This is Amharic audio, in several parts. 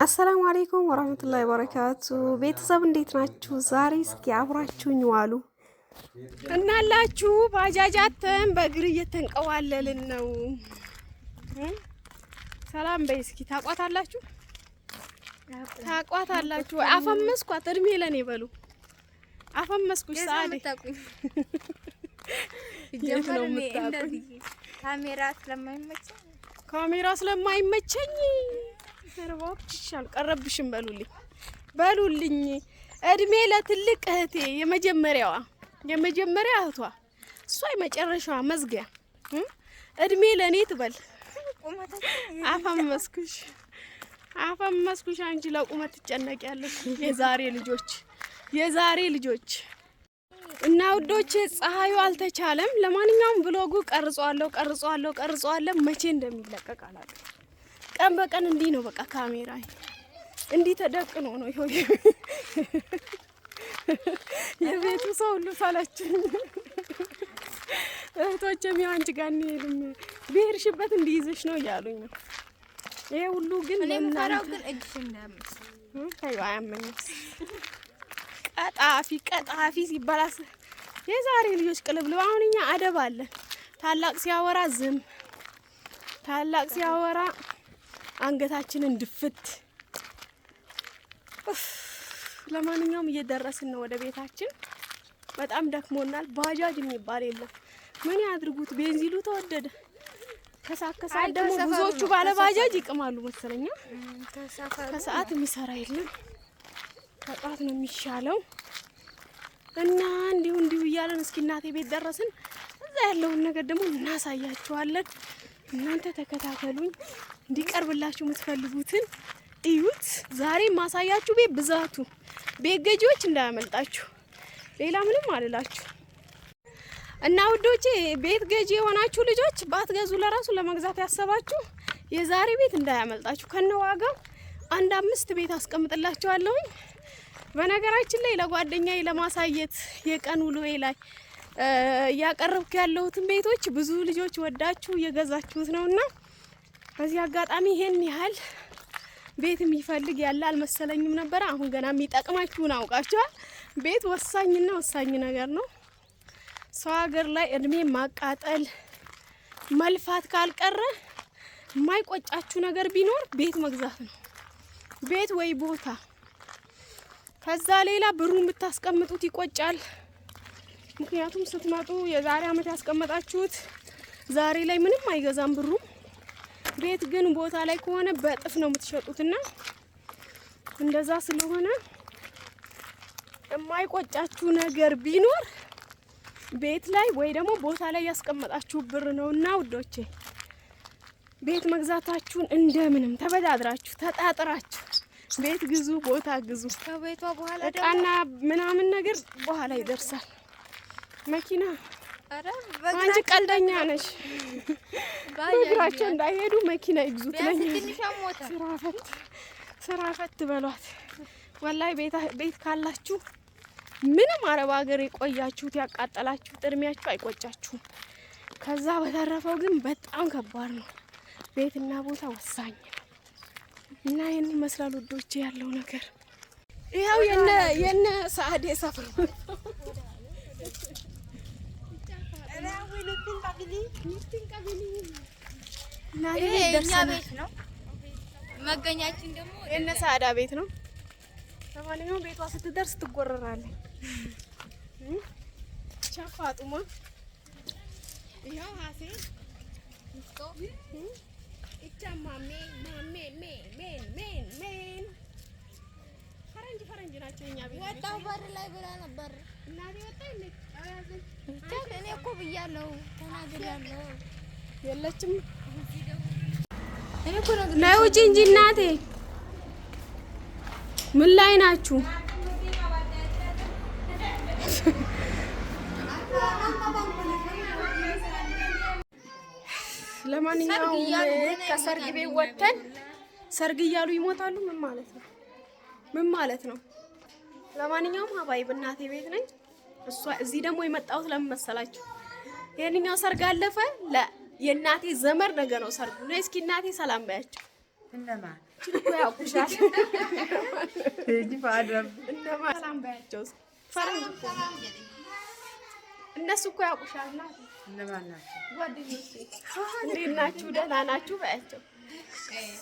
አሰላሙ አለይኩም ወራህመቱላሂ ወበረካቱ። ቤተሰብ እንዴት ናችሁ? ዛሬ እስኪ አብራችሁኝ ዋሉ እናላችሁ። ባጃጃተን በእግር እየተንቀዋለልን ነው። ሰላም በይ እስኪ። ታቋታላችሁ? ታቋታላችሁ? አፈመስኳት እድሜ ለኔ በሉ። አፈመስኩሽ ሳዴ ካሜራ ስለማይመቸኝ ረባክሽ አልቀረብሽም በሉልኝ። እድሜ ለትልቅ እህቴ የመጀመሪያ እህቷ እሷ የመጨረሻዋ መዝጊያ እድሜ ለኔ ትበል። አፈመስኩሽ አንቺ ለቁመት ትጨነቂያለሽ። የዛሬ ልጆች እና ውዶቼ ፀሐዩ አልተቻለም። ለማንኛውም ብሎጉ ቀርጿለሁ መቼ እንደሚለቀቅ አላውቅም። ቀን በቀን እንዲህ ነው በቃ ካሜራ እንዲህ ተደቅኖ ነው ይሆን የቤቱ ሰው ሁሉ ሳላችሁ እህቶቼም ያው አንቺ ጋር እንሄድም ብሄርሽበት እንዲይዝሽ ነው እያሉኝ ነው። ይሄ ሁሉ ግን ለምናራው ግን እጅሽ እንዳያመስ አያመኝም። ቀጣፊ ሲባላስ የዛሬ ልጆች ቅልብልብ። አሁን እኛ አደብ አለ። ታላቅ ሲያወራ ዝም፣ ታላቅ ሲያወራ አንገታችንን ድፍት። ለማንኛውም እየደረስን ነው ወደ ቤታችን። በጣም ደክሞናል። ባጃጅ የሚባል የለም። ምን ያድርጉት? ቤንዚሉ ተወደደ። ከሰዓት ደግሞ ብዙዎቹ ባለ ባጃጅ ይቅማሉ መሰለኛ። ከሰዓት የሚሰራ የለም። ከጧት ነው የሚሻለው። እና እንዲሁ እያለን እስኪ እናቴ ቤት ደረስን። እዛ ያለውን ነገር ደግሞ እናሳያችኋለን። እናንተ ተከታተሉኝ። እንዲቀርብላችሁ የምትፈልጉትን እዩት። ዛሬ ማሳያችሁ ቤት ብዛቱ፣ ቤት ገዢዎች እንዳያመልጣችሁ። ሌላ ምንም አልላችሁ። እና ውዶቼ ቤት ገዢ የሆናችሁ ልጆች ባትገዙ ለራሱ ለመግዛት ያሰባችሁ የዛሬ ቤት እንዳያመልጣችሁ። ከነዋጋው 1-5 ቤት አስቀምጥላችኋለሁ። በነገራችን ላይ ለጓደኛዬ ለማሳየት የቀን ውሎዬ ላይ ያቀርብኩ ያለሁትን ቤቶች ብዙ ልጆች ወዳችሁ እየገዛችሁት ነውና በዚህ አጋጣሚ ይሄን ያህል ቤት የሚፈልግ ያለ አልመሰለኝም ነበር። አሁን ገና የሚጠቅማችሁን አውቃችኋል። ቤት ወሳኝና ወሳኝ ነገር ነው። ሰው ሀገር ላይ እድሜ ማቃጠል መልፋት ካልቀረ የማይቆጫችሁ ነገር ቢኖር ቤት መግዛት ነው። ቤት ወይ ቦታ። ከዛ ሌላ ብሩን ብታስቀምጡት ይቆጫል። ምክንያቱም ስትመጡ የዛሬ አመት ያስቀመጣችሁት ዛሬ ላይ ምንም አይገዛም ብሩ። ቤት ግን ቦታ ላይ ከሆነ በጥፍ ነው የምትሸጡትና እንደዛ ስለሆነ የማይቆጫችሁ ነገር ቢኖር ቤት ላይ ወይ ደግሞ ቦታ ላይ ያስቀመጣችሁ ብር ነውና ውዶቼ ቤት መግዛታችሁን እንደምንም ተበዳድራችሁ ተጣጥራችሁ ቤት ግዙ፣ ቦታ ግዙ። ከቤቷ በኋላ እቃና ምናምን ነገር በኋላ ይደርሳል። መኪና አንቺ ቀልደኛ ነሽ። በእግራቸው እንዳይሄዱ መኪና ይግዙት። ስራ ፈት በሏት። ወላይ ቤት ካላችሁ ምንም አረብ ሀገር የቆያችሁት ያቃጠላችሁት እድሜያችሁ አይቆጫችሁም። ከዛ በተረፈው ግን በጣም ከባድ ነው። ቤትና ቦታ ወሳኝ ነው እና ይሄን መስላል ውዶቼ ያለው ነገር። ይሄው የነ ሰዓዴ ሰፈር የኛ ቤት ነው። መገኛችን ደግሞ የነ ሰዓዳ ቤት ነው። ለማንኛውም ቤቷ ስትደርስ ትጎረራለች። ቻፋጡማ ይሄው ሀሴ እስቶ እቻማ ሜን ፈረንጅ ናቸው። የኛ ቤት ወጣው በር ላይ ብላ ነበር እናቴ ወጣ እንዴ አያዘን እኔ እኮ ብያለሁ ተናግሬያለሁ። የለችም እኔ እኮ ነው ውጪ እንጂ እናቴ ምን ላይ ናችሁ? ለማንኛውም ከሰርግ ቤት ወጥተን ሰርግ እያሉ ይሞታሉ። ምን ማለት ነው? ለማንኛውም ሀባይ በእናቴ ቤት ነኝ። እሷ እዚህ ደግሞ የመጣሁት ለምን መሰላችሁ? የኛው ሰርግ አለፈ። የእናቴ ዘመር ነገ ነው ሰርጉ። ነይ እስኪ እናቴ ሰላም በያቸው። እነማ ቤታችን እኮ ያውቁሻል። እጂ ባደም ሰላም ባያቸው ፈረንጅ እነሱ እኮ ያውቁሻል። እነማን ናቸው? ጓደኞቼ እንዴት ናችሁ? ደህና ናችሁ ባያቸው።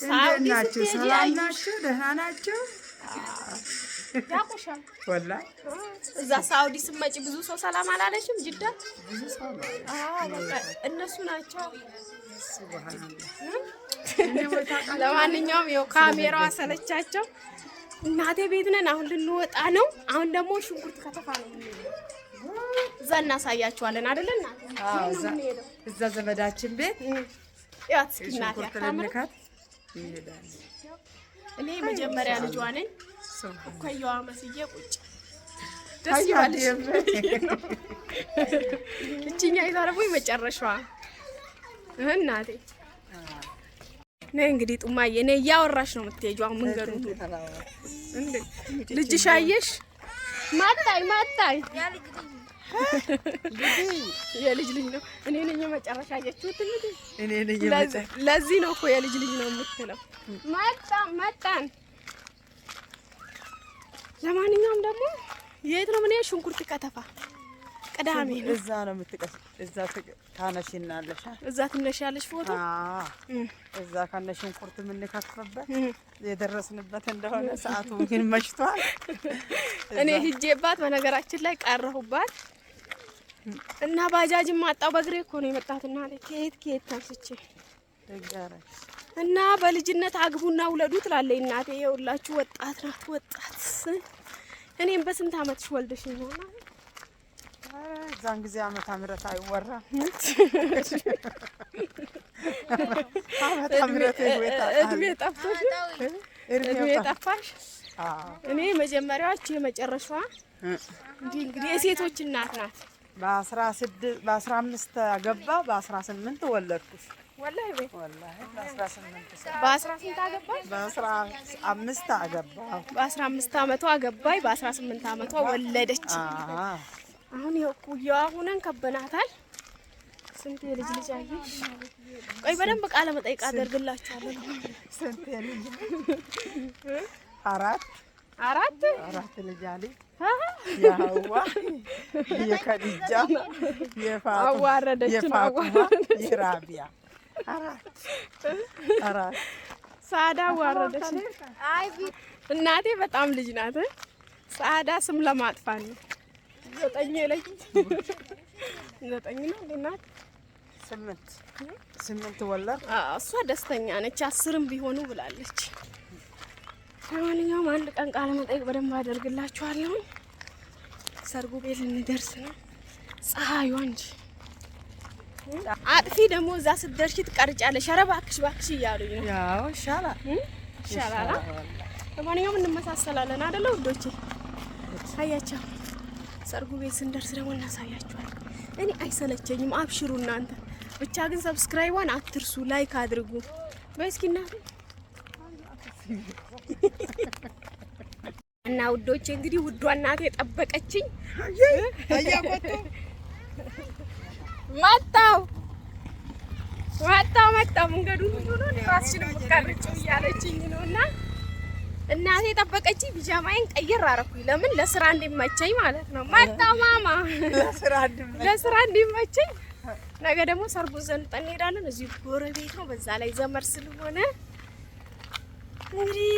እንዴት ናችሁ? ሰላም ናችሁ? ደህና ናችሁ? ያውቁሻል ወላሂ እዛ ሳውዲ ስትመጪ ብዙ ሰው ሰላም አላለሽም? ጅዳ ብዙ ሰው ነው። በቃ እነሱ ናቸው። ሱብሃንአላህ። ለማንኛውም ይኸው ካሜራው አሰለቻቸው። እናቴ ቤት ነን። አሁን ልንወጣ ነው። አሁን ደግሞ ሽንኩርት ከተፋ ነው የምንሄደው። እዛ እናሳያችኋለን አይደል እናቴ? አዎ እዛ ዘመዳችን ቤት ያት እስኪ እናቴ ተለልካት እንሄዳለን። እኔ መጀመሪያ ልጇ ነኝ። እኮያዋ መስዬ ቁጭ ደስ ይላልሽ። እቺኛ ይዛረቡ መጨረሻዋ እናቴ ነይ እንግዲህ ጡማዬ ነይ እያወራሽ ነው የምትሄጂው። አሁን መንገዱ እንዴ ልጅሽ አየሽ? ማጣይ የልጅ ልጅ ነው። እኔ ነኝ የመጨረሻ አየችሁት እንግዲህ እኔ ነኝ ለዚህ ነው እኮ የልጅ ልጅ ነው የምትለው። መጣን። ለማንኛውም ደግሞ የት ነው ምን ሽንኩርት ከተፋ ቅዳሜ ነው። እዛ ነው የምትቀስ እዛ ታነሽናለሽ። እዛ ትነሻለሽ ፎቶ። እዛ ካነ ሽንኩርት የምንከትፍበት የደረስንበት እንደሆነ ሰዓቱ ግን መሽቷል። እኔ ሂጄባት በነገራችን ላይ ቀረሁባት እና ባጃጅም ማጣው በእግሬ እኮ ነው የመጣሁት። እና ከየት ታንስቼ እና በልጅነት አግቡና ውለዱ ትላለች እናቴ። የሁላችሁ ወጣት ናት ወጣት። እኔም በስንት አመትሽ ወልደሽኝ ነው? እዛን ጊዜ ዓመተ ምህረት አይወራም። ዓመተ ምህረት እድሜ ጠፍቶሽ እድሜ ጠፋሽ። እኔ መጀመሪያዎች የመጨረሻዋ እንግዲህ የሴቶች እናት ናት። በ15 አገባ በ18 ወለድኩሽ። ወላሂ በ18 አገባኝ። በ15 አገባ በ15 አመቷ አገባኝ። በ18 አመቷ ወለደች። አሁን የኩያዋ ሆነን ከበናታል። ስንት የልጅ ልጅ አየሽ? ቆይ በደንብ ቃለ መጠይቅ አደርግላችኋለሁ። ስንት የልጅ አራት ልጅ አለኝ። የሀዋ የከዲጃ የፋጡማ የራቢያ አራት ሳዳ አዋረደች። እናቴ በጣም ልጅ ናት። ሳዳ ስም ለማጥፋት ነው። 9 ላይ 9 ነው እናት 8 ወለድ። እሷ ደስተኛ ነች። 10ም ቢሆኑ ብላለች። ለማንኛውም አንድ ቀን ቃለ መጠይቅ በደንብ አደርግላችኋለሁ። ሰርጉ ቤት ልንደርስ ነው። ፀሐዩ እንጂ አጥፊ ደግሞ እዛ ስትደርሺ ትቀርጫለሽ። ኧረ እባክሽ እያሉኝ ነው። ያው ይሻላል። ለማንኛውም እንመሳሰላለን አይደለ ውዶቼ? አያቸው ሰርጉ ቤት ስንደርስ ደግሞ እናሳያችኋለን። እኔ አይሰለቸኝም። አብሽሩ እናንተ ብቻ ግን ሰብስክራይቧን አትርሱ፣ ላይክ አድርጉ። በእስኪ እናቴ እና ውዶቼ እንግዲህ ውዷ እናቴ ጠበቀችኝ። መጣው መንገዱን ሁሉ ነው ራስሽን ምትቀርጭው እያለችኝ ነውና እናቴ ጠበቀችኝ። ቢጃማዬን ቀይር አረኩኝ። ለምን ለስራ እንዲመቸኝ ማለት ነው። መጣው ማማ ለስራ እንዲመቸኝ። ነገ ደግሞ ሰርጉን ዘንጠን እንሄዳለን። እዚህ ጎረቤት ነው፣ በዛ ላይ ዘመር ስለሆነ እንግዲህ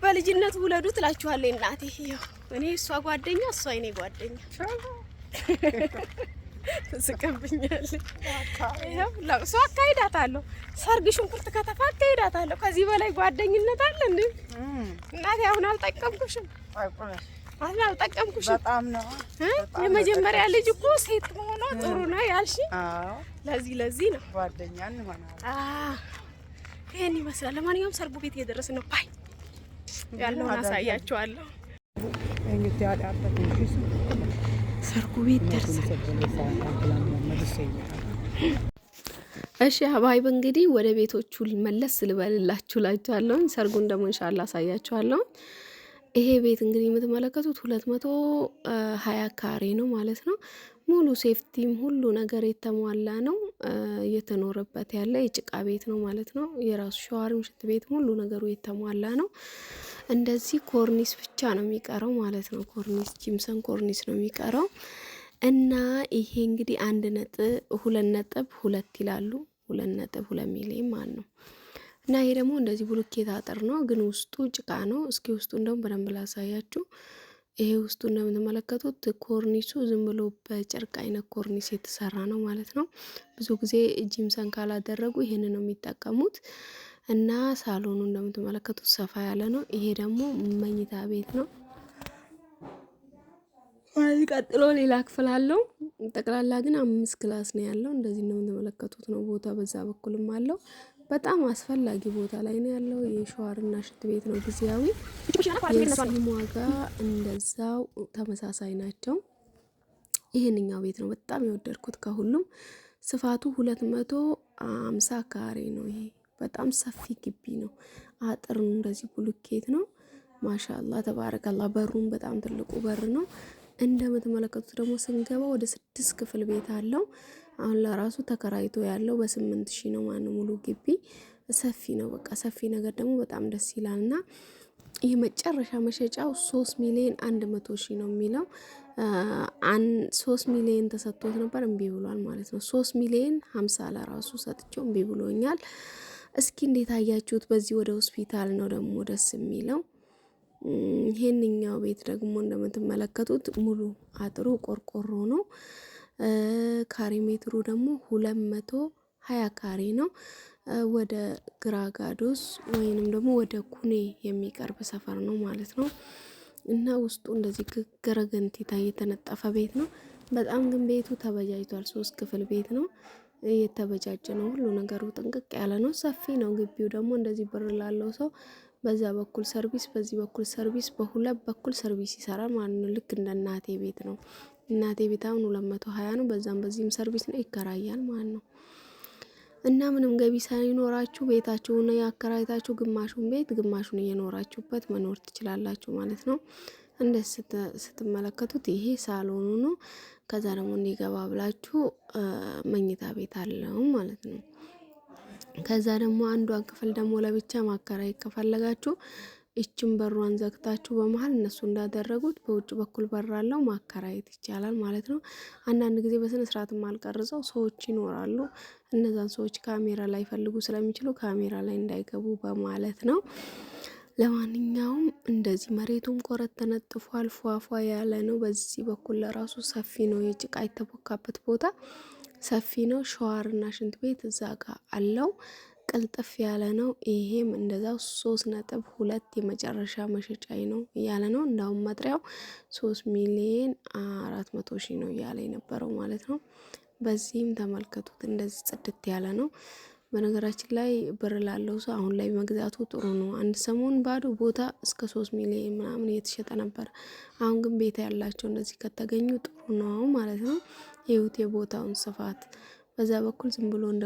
በልጅነት ውለዱ ትላችኋለች እናቴ። ይኸው እኔ እሷ ጓደኛ እሷ እኔ ጓደኛ ትስቅብኛለች። ይኸው ለቅሶ አካሂዳታለሁ፣ ሰርግ ሽንኩርት ከተፋ አካሂዳታለሁ። ከዚህ በላይ ጓደኝነት አለ እንዴ እናቴ? አሁን አልጠቀምኩሽም። በጣም ነው የመጀመሪያ ልጅ እኮ ሴት መሆኗ ጥሩ ነው ያልሽ። ለዚህ ነው ጓደኛ እንሆናለን። ይሄን ይመስላል። ለማንኛውም ሰርጉ ቤት እየደረስን ነው። ባይ ያለውን አሳያችኋለሁ። ሰርጉ ቤት ደርሰን እሺ አባይብ እንግዲህ ወደ ቤቶቹ መለስ ልበልላችሁ ላችኋለሁ። ሰርጉን ደግሞ ኢንሻአላህ አሳያችኋለሁ። ይሄ ቤት እንግዲህ የምትመለከቱት 220 ካሬ ነው ማለት ነው። ሙሉ ሴፍቲም ሁሉ ነገር የተሟላ ነው። እየተኖረበት ያለ የጭቃ ቤት ነው ማለት ነው። የራሱ ሸዋርም ሽንት ቤት ሙሉ ነገሩ የተሟላ ነው። እንደዚህ ኮርኒስ ብቻ ነው የሚቀረው ማለት ነው። ኮርኒስ ጂምሰን ኮርኒስ ነው የሚቀረው እና ይሄ እንግዲህ 2.2 ይላሉ 2.2 ሚሊዮን ማለት ነው። እና ይሄ ደግሞ እንደዚህ ብሎኬት አጥር ነው፣ ግን ውስጡ ጭቃ ነው። እስኪ ውስጡ እንደውም በደንብ ላሳያችሁ። ይሄ ውስጡ እንደምትመለከቱት ኮርኒሱ ዝም ብሎ በጨርቅ አይነት ኮርኒስ የተሰራ ነው ማለት ነው። ብዙ ጊዜ ጂምሰን ካላደረጉ ይሄንን ነው የሚጠቀሙት። እና ሳሎኑ እንደምትመለከቱት ሰፋ ያለ ነው። ይሄ ደግሞ መኝታ ቤት ነው። ቀጥሎ ሌላ ክፍል አለው። ጠቅላላ ግን 5 ክላስ ነው ያለው። እንደዚህ ነው የምትመለከቱት ነው። ቦታ በዛ በኩልም አለው። በጣም አስፈላጊ ቦታ ላይ ነው ያለው። የሸዋርና ሽንት ቤት ነው ጊዜያዊ። የሲም ዋጋ እንደዛው ተመሳሳይ ናቸው። ይሄንኛው ቤት ነው በጣም የወደድኩት ከሁሉም። ስፋቱ 250 ካሬ ነው። ይሄ በጣም ሰፊ ግቢ ነው። አጥር ነው እንደዚህ ብሎኬት ነው። ማሻአላ ተባረከላ። በሩም በጣም ትልቁ በር ነው። እንደምትመለከቱት ደግሞ ስንገባ ወደ 6 ክፍል ቤት አለው። አሁን ለራሱ ተከራይቶ ያለው በ8,000 ነው ማለት ሙሉ ግቢ ሰፊ ነው። በቃ ሰፊ ነገር ደግሞ በጣም ደስ ይላልና ይህ መጨረሻ መሸጫው 3,100,000 ነው የሚለው። 3 ሚሊዮን ተሰጥቶት ነበር እምቢ ብሏል ማለት ነው። 3,50,000 ለራሱ ሰጥቼው እምቢ ብሎኛል። እስኪ እንዴት አያችሁት? በዚህ ወደ ሆስፒታል ነው ደግሞ ደስ የሚለው። ይሄንኛው ቤት ደግሞ እንደምትመለከቱት ሙሉ አጥሩ ቆርቆሮ ነው። ካሬ ሜትሩ ደግሞ 220 ካሬ ነው። ወደ ግራጋዶስ ወይንም ደግሞ ወደ ኩኔ የሚቀርብ ሰፈር ነው ማለት ነው። እና ውስጡ እንደዚህ ገረገንቲታ የተነጠፈ ቤት ነው። በጣም ግን ቤቱ ተበጃጅቷል። 3 ክፍል ቤት ነው። የተበጃጀ ነው። ሁሉ ነገሩ ጥንቅቅ ያለ ነው። ሰፊ ነው። ግቢው ደግሞ እንደዚህ ብር ላለው ሰው በዛ በኩል ሰርቪስ፣ በዚህ በኩል ሰርቪስ፣ በሁለት በኩል ሰርቪስ ይሰራል ማለት ነው። ልክ እንደ እናቴ ቤት ነው። እናቴ ቤት አሁን 220 ነው። በዛም በዚህም ሰርቪስ ነው፣ ይከራያል ማለት ነው። እና ምንም ገቢ ሳይኖራችሁ ቤታችሁን ያከራይታችሁ ግማሹን ቤት ግማሹን እየኖራችሁበት መኖር ትችላላችሁ ማለት ነው። እንደዚህ ስትመለከቱት ይሄ ሳሎኑ ነው። ከዛ ደግሞ እንዲገባ ብላችሁ መኝታ ቤት አለው ማለት ነው። ከዛ ደግሞ አንዷን ክፍል ደግሞ ለብቻ ማከራይ ከፈለጋችሁ እችን በሯን ዘግታችሁ በመሀል እነሱ እንዳደረጉት በውጭ በኩል በር አለው ማከራየት ይቻላል ማለት ነው። አንዳንድ ጊዜ በስነ ስርዓት ማልቀርጸው ሰዎች ይኖራሉ። እነዛን ሰዎች ካሜራ ላይ ፈልጉ ስለሚችሉ ካሜራ ላይ እንዳይገቡ በማለት ነው። ለማንኛውም እንደዚህ መሬቱም ቆረት ተነጥፏል። ፏፏ ያለ ነው። በዚህ በኩል ለራሱ ሰፊ ነው። የጭቃ የተቦካበት ቦታ ሰፊ ነው። ሸዋርና ሽንት ቤት እዛ ጋር አለው። ቅልጥፍ ያለ ነው። ይሄም እንደዛው 3.2 የመጨረሻ መሸጫይ ነው እያለ ነው። እንዳውም መጥሪያው 3,400,000 ነው እያለ የነበረው ማለት ነው። በዚህም ተመልከቱት እንደዚህ ጽድት ያለ ነው። በነገራችን ላይ ብር ላለው ሰው አሁን ላይ መግዛቱ ጥሩ ነው። አንድ ሰሞን ባዶ ቦታ እስከ 3 ሚሊዮን ምናምን እየተሸጠ ነበር። አሁን ግን ቤት ያላቸው እንደዚህ ከተገኙ ጥሩ ነው ማለት ነው። ይሁት የቦታውን ስፋት በዛ በኩል ዝም ብሎ እንደ